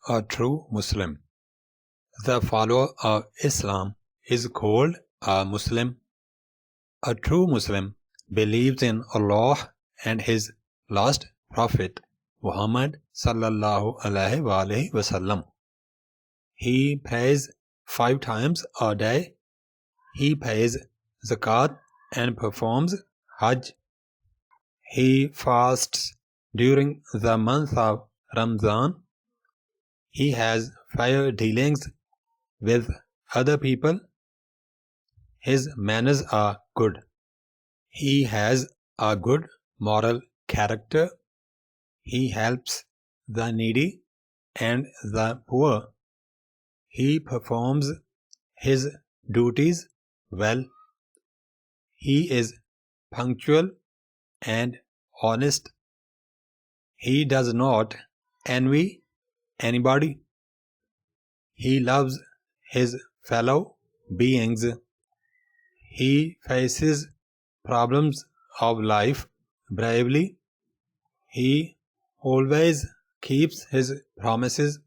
a true Muslim. The follower of Islam is called a Muslim. A true Muslim believes in Allah and His last Prophet, Muhammad sallallahu alaihi wasallam. He prays 5 times a day. He pays zakat and performs Hajj. He fasts during the month of Ramadan. He has fair dealings with other people. His manners are good. He has a good moral character. He helps the needy and the poor. He performs his duties well. He is punctual and honest. He does not envy anybody. He loves his fellow beings. He faces problems of life bravely. He always keeps his promises.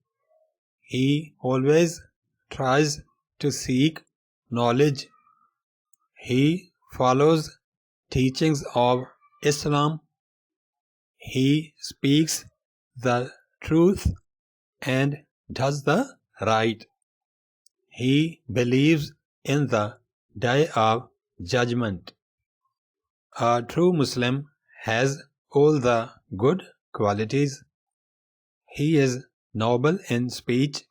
He always tries to seek knowledge. He follows teachings of Islam. He speaks the truth and does the right. He believes in the Day of Judgment. A true Muslim has all the good qualities. He is noble in speech.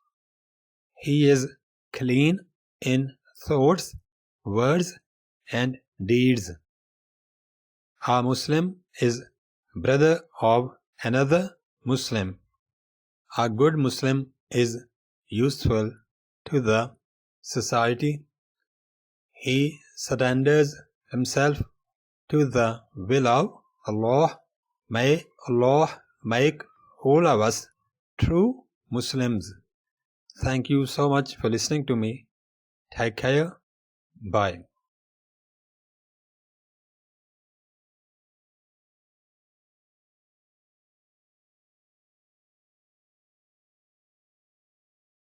He is clean in thoughts, words, and deeds. A Muslim is brother of another Muslim. A good Muslim is useful to the society. He surrenders himself to the will of Allah. May Allah make all of us true Muslims. Thank you so much for listening to me. Take care. Bye.